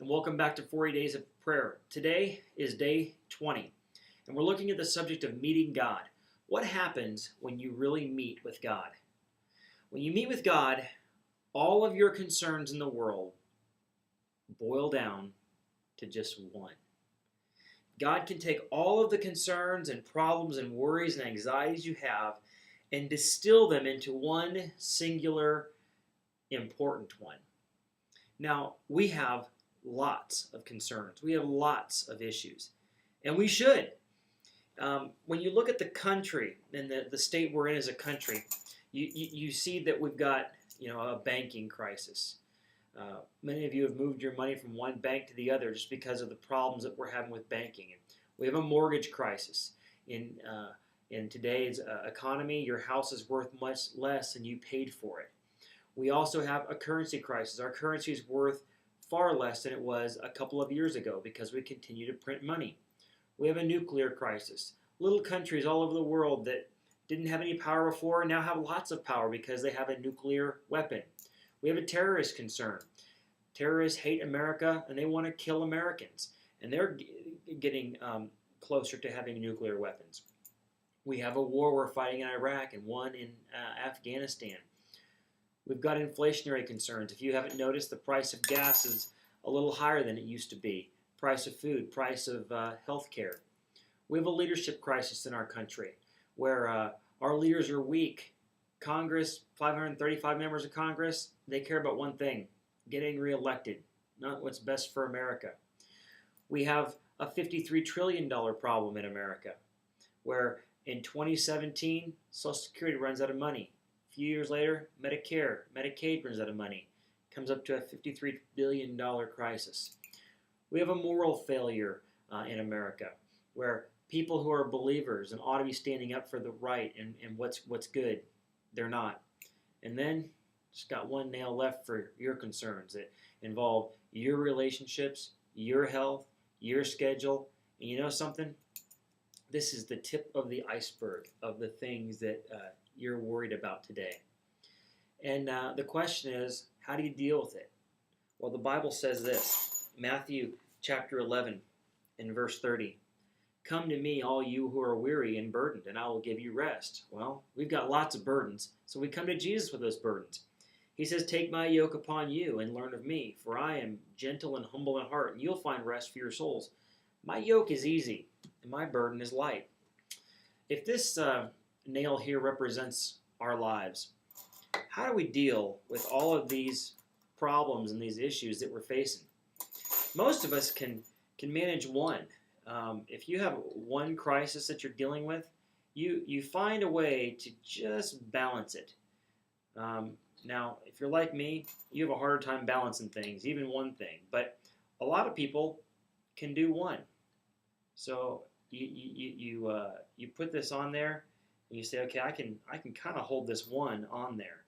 welcome back to 40 Days of Prayer. Today is day 20, and we're looking at the subject of meeting God. What happens when you really meet with God? When you meet with God, all of your concerns in the world boil down to just one. God can take all of the concerns and problems and worries and anxieties you have and distill them into one singular, important one. Now, we have lots of concerns. We have lots of issues. And we should. When you look at the country and the state we're in as a country, you see that we've got a banking crisis. Many of you have moved your money from one bank to the other just because of the problems that we're having with banking. And we have a mortgage crisis. In today's economy, your house is worth much less than you paid for it. We also have a currency crisis. Our currency is worth far less than it was a couple of years ago because we continue to print money. We have a nuclear crisis. Little countries all over the world that didn't have any power before now have lots of power because they have a nuclear weapon. We have a terrorist concern. Terrorists hate America and they want to kill Americans. And they're getting closer to having nuclear weapons. We have a war we're fighting in Iraq and one in Afghanistan. We've got inflationary concerns. If you haven't noticed, the price of gas is a little higher than it used to be. Price of food, price of health care. We have a leadership crisis in our country where our leaders are weak. Congress, 535 members of Congress, they care about one thing, getting reelected, not what's best for America. We have a $53 trillion problem in America where in 2017, Social Security runs out of money. A few years later, Medicare, Medicaid runs out of money. Comes up to a $53 billion crisis. We have a moral failure in America where people who are believers and ought to be standing up for the right and what's good, they're not. And then, just got one nail left for your concerns that involve your relationships, your health, your schedule. And you know something? This is the tip of the iceberg of the things that you're worried about today. And the question is, how do you deal with it? Well, the Bible says this, Matthew chapter 11 and verse 30. Come to me, all you who are weary and burdened, and I will give you rest. Well, we've got lots of burdens, so we come to Jesus with those burdens. He says, take my yoke upon you and learn of me, for I am gentle and humble in heart, and you'll find rest for your souls. My yoke is easy, and my burden is light. If this nail here represents our lives, how do we deal with all of these problems and these issues that we're facing? Most of us can manage one. If you have one crisis that you're dealing with, you find a way to just balance it. Now, if you're like me, you have a harder time balancing things, even one thing. But a lot of people can do one. So you put this on there, and you say, okay, I can kind of hold this one on there,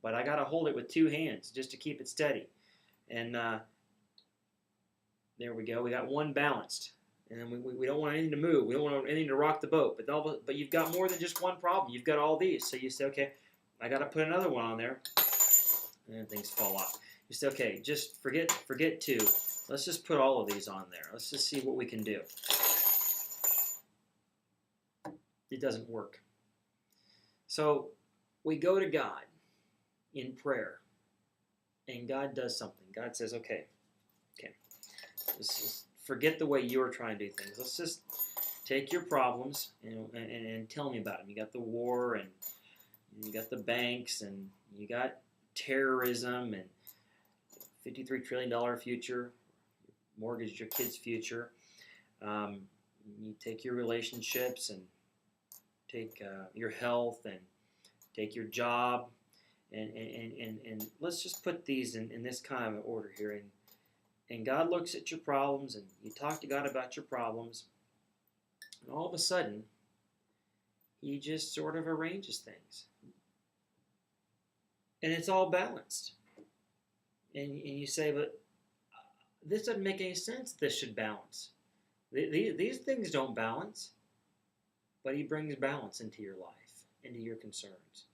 but I got to hold it with two hands just to keep it steady. And there we go. We got one balanced, and we don't want anything to move. We don't want anything to rock the boat. But you've got more than just one problem. You've got all these. So you say, okay, I got to put another one on there, and then things fall off. You say, okay, just forget two. Let's just put all of these on there. Let's just see what we can do. It doesn't work. So we go to God in prayer, and God does something. God says, okay, let's just forget the way you were trying to do things. Let's just take your problems and tell me about them. You got the war, and you got the banks, and you got terrorism, and $53 trillion future, mortgage your kids' future. You take your relationships and take your health and take your job, and let's just put these in this kind of order here. And God looks at your problems, and you talk to God about your problems, and all of a sudden, He just sort of arranges things. And it's all balanced. And you say, but this doesn't make any sense. This should balance. These things don't balance. But He brings balance into your life, into your concerns.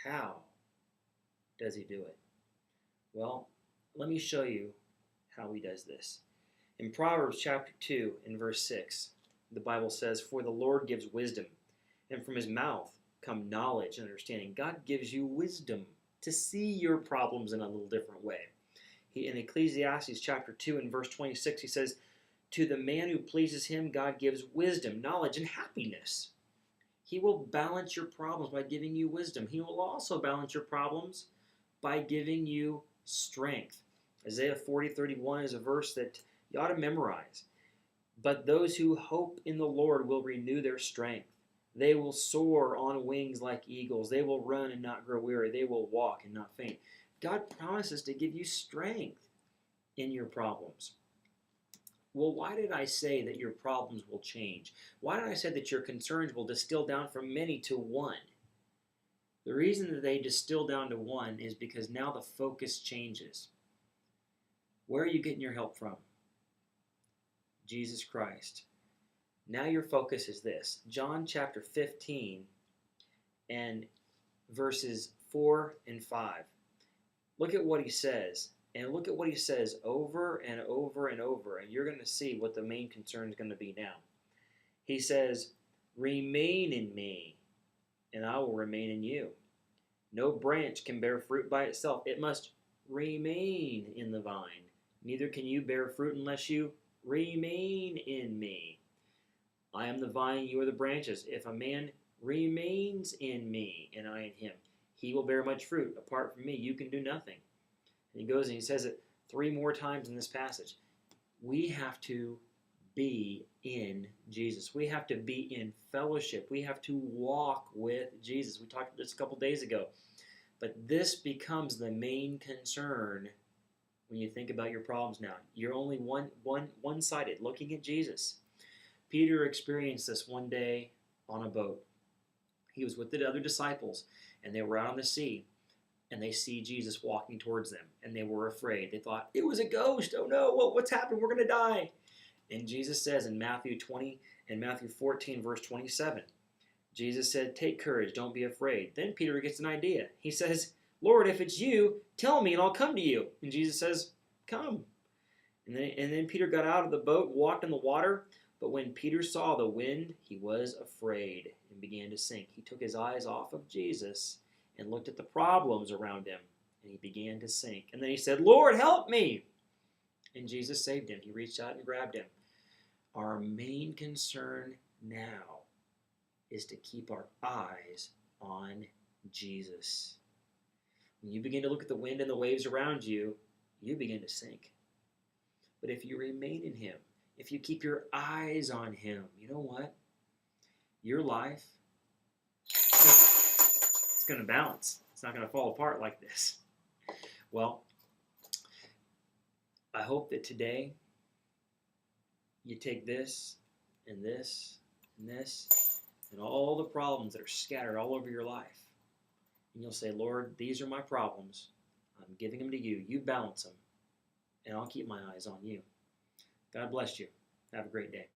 How does He do it? Well, let me show you how he does this. In Proverbs chapter 2 and verse 6, the Bible says, "For the Lord gives wisdom, and from his mouth come knowledge and understanding." God gives you wisdom to see your problems in a little different way. In Ecclesiastes chapter 2 and verse 26, he says, "To the man who pleases him, God gives wisdom, knowledge, and happiness." He will balance your problems by giving you wisdom. He will also balance your problems by giving you strength. Isaiah 40:31 is a verse that you ought to memorize. "But those who hope in the Lord will renew their strength. They will soar on wings like eagles. They will run and not grow weary. They will walk and not faint." God promises to give you strength in your problems. Well, why did I say that your problems will change? Why did I say that your concerns will distill down from many to one? The reason that they distill down to one is because now the focus changes. Where are you getting your help from? Jesus Christ. Now your focus is this. John chapter 15 and verses 4 and 5. Look at what he says. And look at what he says over and over and over. And you're going to see what the main concern is going to be now. He says, "Remain in me, and I will remain in you. No branch can bear fruit by itself. It must remain in the vine. Neither can you bear fruit unless you remain in me. I am the vine, you are the branches. If a man remains in me, and I in him, he will bear much fruit. Apart from me, you can do nothing." And he goes and he says it 3 more times in this passage. We have to be in Jesus. We have to be in fellowship. We have to walk with Jesus. We talked about this a couple days ago. But this becomes the main concern when you think about your problems now. You're only one-sided, looking at Jesus. Peter experienced this one day on a boat. He was with the other disciples, and they were out on the sea. And they see Jesus walking towards them, and they were afraid. They thought, it was a ghost. Oh no, what's happened? We're going to die. And Jesus says in Matthew 20 and Matthew 14, verse 27, Jesus said, "Take courage, don't be afraid." Then Peter gets an idea. He says, "Lord, if it's you, tell me and I'll come to you." And Jesus says, "Come." And then Peter got out of the boat, walked in the water. But when Peter saw the wind, he was afraid and began to sink. He took his eyes off of Jesus and looked at the problems around him, and he began to sink. And then he said, "Lord, help me." And Jesus saved him. He reached out and grabbed him. Our main concern now is to keep our eyes on Jesus. When you begin to look at the wind and the waves around you, you begin to sink. But if you remain in him, if you keep your eyes on him, you know what? Your life, it's going to balance. It's not going to fall apart like this. Well, I hope that today you take this and this and this and all the problems that are scattered all over your life, and you'll say, "Lord, these are my problems. I'm giving them to you. You balance them, and I'll keep my eyes on you." God bless you. Have a great day.